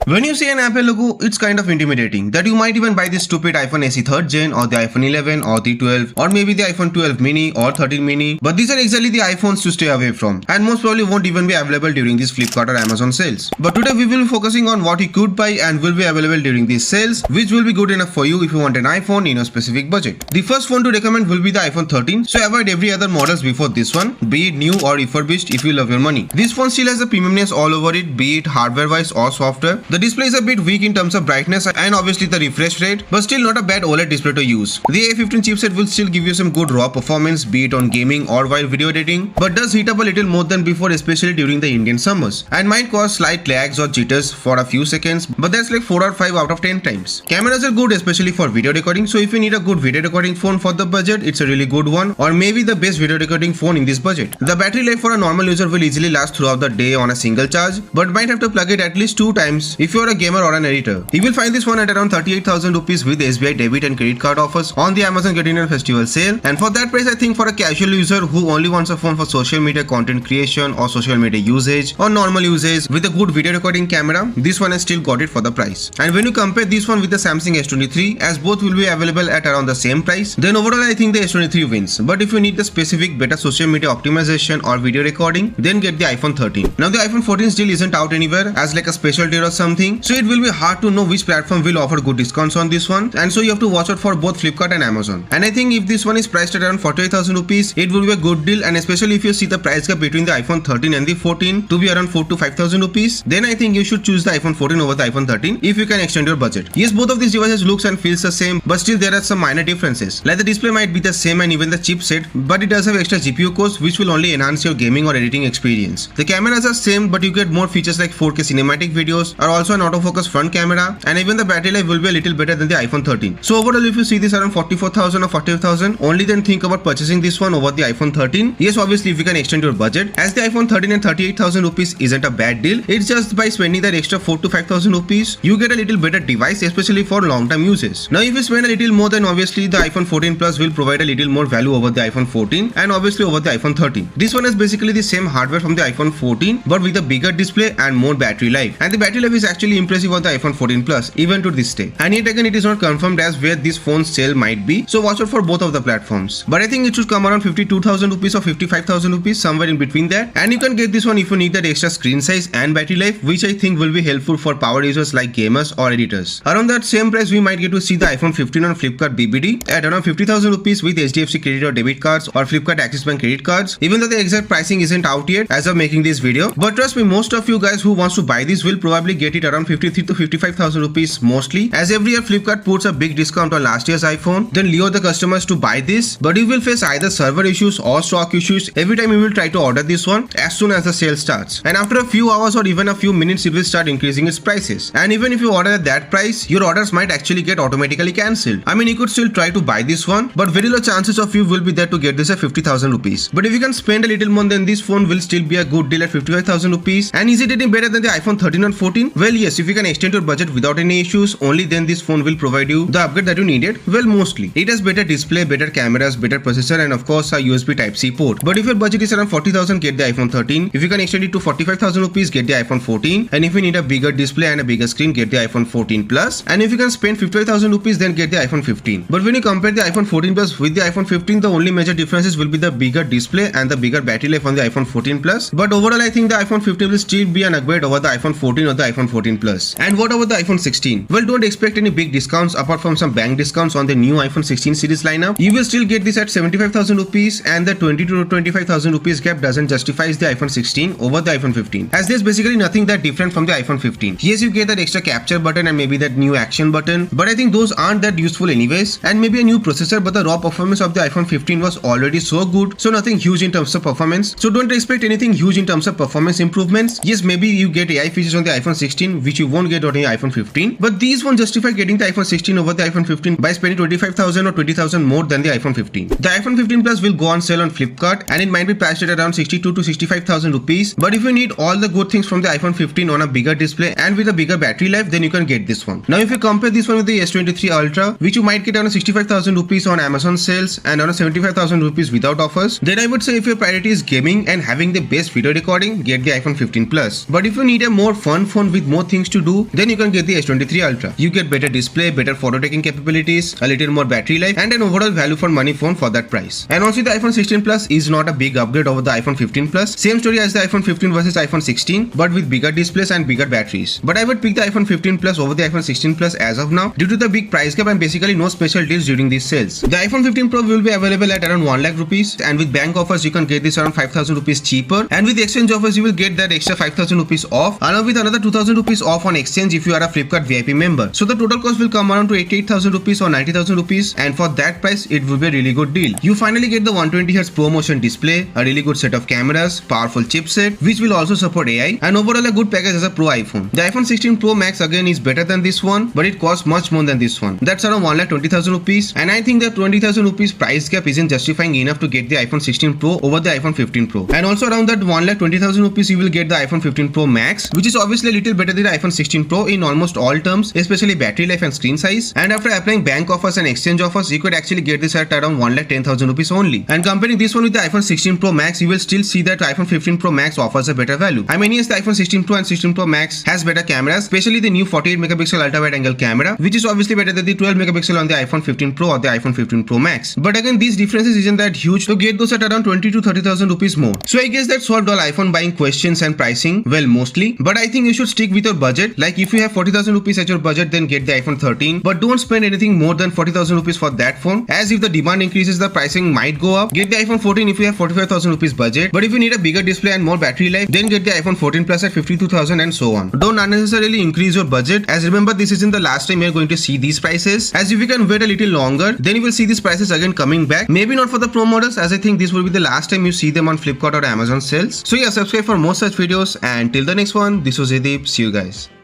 When you see an Apple logo, it's kind of intimidating that you might even buy this stupid iPhone SE 3rd gen or the iPhone 11 or the 12 or maybe the iPhone 12 mini or 13 mini, but these are exactly the iPhones to stay away from and most probably won't even be available during these Flipkart or Amazon sales. But today we will be focusing on what you could buy and will be available during these sales, which will be good enough for you if you want an iPhone in a specific budget. The first phone to recommend will be the iPhone 13, so avoid every other models before this one, be it new or refurbished if you love your money. This phone still has the premiumness all over it, be it hardware wise or software. The display is a bit weak in terms of brightness and obviously the refresh rate, but still not a bad OLED display to use. The A15 chipset will still give you some good raw performance, be it on gaming or while video editing, but does heat up a little more than before, especially during the Indian summers, and might cause slight lags or jitters for a few seconds, but that's like 4 or 5 out of 10 times. Cameras are good especially for video recording, so if you need a good video recording phone for the budget, it's a really good one, or maybe the best video recording phone in this budget. The battery life for a normal user will easily last throughout the day on a single charge, but might have to plug it at least 2 times if you are a gamer or an editor. You will find this one at around 38,000 rupees with SBI debit and credit card offers on the Amazon Get Indian Festival sale, and for that price I think for a casual user who only wants a phone for social media content creation or social media usage or normal usage with a good video recording camera, this one has still got it for the price. And when you compare this one with the Samsung S23, as both will be available at around the same price, then overall I think the S23 wins. But if you need the specific better social media optimization or video recording, then get the iPhone 13. Now the iPhone 14 still isn't out anywhere as like a special deal or something, so it will be hard to know which platform will offer good discounts on this one, and so you have to watch out for both Flipkart and Amazon. And I think if this one is priced at around 48,000 rupees, it will be a good deal, and especially if you see the price gap between the iPhone 13 and the 14 to be around 4 to 5,000 rupees, then I think you should choose the iPhone 14 over the iPhone 13 if you can extend your budget. Yes, both of these devices looks and feels the same, but still there are some minor differences. Like the display might be the same and even the chipset, but it does have extra GPU cores which will only enhance your gaming or editing experience. The cameras are same, but you get more features like 4K cinematic videos, or also an autofocus front camera, and even the battery life will be a little better than the iPhone 13. So overall, if you see this around 44,000 or 45,000, only then think about purchasing this one over the iPhone 13. Yes, obviously if you can extend your budget, as the iPhone 13 and 38,000 rupees isn't a bad deal. It's just by spending that extra 4 to 5,000 rupees, you get a little better device, especially for long-term uses. Now if you spend a little more, then obviously the iPhone 14 Plus will provide a little more value over the iPhone 14 and obviously over the iPhone 13. This one has basically the same hardware from the iPhone 14 but with a bigger display and more battery life, and the battery life is actually impressive on the iPhone 14 Plus even to this day. And yet again, it is not confirmed as where this phone's sale might be, so watch out for both of the platforms. But I think it should come around 52,000 rupees or 55,000 rupees, somewhere in between that, and you can get this one if you need that extra screen size and battery life, which I think will be helpful for power users like gamers or editors. Around that same price, we might get to see the iPhone 15 on Flipkart BBD at around 50,000 rupees with HDFC credit or debit cards or Flipkart Axis Bank credit cards, even though the exact pricing isn't out yet as of making this video. But trust me, most of you guys who wants to buy this will probably get it around 53 to 55,000 rupees mostly, as every year Flipkart puts a big discount on last year's iPhone, then lure the customers to buy this, but you will face either server issues or stock issues every time you will try to order this one as soon as the sale starts, and after a few hours or even a few minutes it will start increasing its prices, and even if you order at that price, your orders might actually get automatically cancelled. I mean, you could still try to buy this one, but very low chances of you will be there to get this at 50,000 rupees. But if you can spend a little more, then this phone will still be a good deal at 55,000 rupees. And is it any better than the iPhone 13 and 14? Well, yes, if you can extend your budget without any issues, only then this phone will provide you the upgrade that you needed. Well, mostly it has better display, better cameras, better processor, and of course a USB Type-C port. But if your budget is around 40,000, get the iPhone 13. If you can extend it to 45,000 rupees, get the iPhone 14. And if you need a bigger display and a bigger screen, get the iPhone 14 Plus. And if you can spend 55,000 rupees, then get the iPhone 15. But when you compare the iPhone 14 Plus with the iPhone 15, the only major differences will be the bigger display and the bigger battery life on the iPhone 14 Plus. But overall, I think the iPhone 15 will still be an upgrade over the iPhone 14 or the iPhone 14 Plus. And what about the iPhone 16? Well, don't expect any big discounts apart from some bank discounts on the new iPhone 16 series lineup. You will still get this at 75,000 rupees, and the 20 to 25,000 rupees gap doesn't justify the iPhone 16 over the iPhone 15, as there's basically nothing that different from the iPhone 15. Yes, you get that extra capture button and maybe that new action button, but I think those aren't that useful anyways, and maybe a new processor, but the raw performance of the iPhone 15 was already so good, so nothing huge in terms of performance. So don't expect anything huge in terms of performance improvements. Yes, maybe you get AI features on the iPhone 16 which you won't get on the iPhone 15, but these won't justify getting the iPhone 16 over the iPhone 15 by spending 25,000 or 20,000 more than the iPhone 15. The iPhone 15 Plus will go on sale on Flipkart, and it might be priced at around 62 to 65,000 rupees. But if you need all the good things from the iPhone 15 on a bigger display and with a bigger battery life, then you can get this one. Now if you compare this one with the S23 Ultra, which you might get around 65,000 rupees on Amazon sales and around 75,000 rupees without offers, then I would say if your priority is gaming and having the best video recording, get the iPhone 15 Plus. But if you need a more fun phone with more things to do, then you can get the S23 Ultra. You get better display, better photo taking capabilities, a little more battery life, and an overall value for money phone for that price. And also the iPhone 16 Plus is not a big upgrade over the iPhone 15 Plus. Same story as the iPhone 15 versus iPhone 16, but with bigger displays and bigger batteries. But I would pick the iPhone 15 Plus over the iPhone 16 Plus as of now due to the big price gap and basically no special deals during these sales. The iPhone 15 Pro will be available at around 1 lakh rupees, and with bank offers you can get this around 5,000 rupees cheaper, and with exchange offers you will get that extra 5,000 rupees off along with another 2,000 rupees off on exchange if you are a Flipkart VIP member. So the total cost will come around to 88,000 rupees or 90,000 rupees, and for that price it will be a really good deal. You finally get the 120Hz ProMotion display, a really good set of cameras, powerful chipset which will also support AI, and overall a good package as a Pro iPhone. The iPhone 16 Pro Max again is better than this one, but it costs much more than this one. That's around 1,20,000 rupees, and I think the 20,000 rupees price gap isn't justifying enough to get the iPhone 16 Pro over the iPhone 15 Pro. And also around that 1,20,000 rupees you will get the iPhone 15 Pro Max, which is obviously a little better than the iPhone 16 Pro in almost all terms, especially battery life and screen size. And after applying bank offers and exchange offers, you could actually get this at around 1,10,000 rupees only. And comparing this one with the iPhone 16 Pro Max, you will still see that iPhone 15 Pro Max offers a better value. I mean, yes, the iPhone 16 Pro and 16 Pro Max has better cameras, especially the new 48 megapixel ultra wide angle camera, which is obviously better than the 12 megapixel on the iPhone 15 Pro or the iPhone 15 Pro Max. But again, these differences isn't that huge to get those at around 20 to 30,000 rupees more. So I guess that solved all iPhone buying questions and pricing, well, mostly. But I think you should stick with your budget. Like if you have 40,000 rupees at your budget, then get the iPhone 13. But don't spend anything more than 40,000 rupees for that phone, as if the demand increases, the pricing might go up. Get the iPhone 14 if you have 45,000 rupees budget. But if you need a bigger display and more battery life, then get the iPhone 14 Plus at 52,000 and so on. Don't unnecessarily increase your budget, as remember this isn't the last time you're going to see these prices, as if you can wait a little longer, then you will see these prices again coming back. Maybe not for the Pro models, as I think this will be the last time you see them on Flipkart or Amazon sales. So yeah, subscribe for more such videos, and till the next one, this was Edip. See you guys.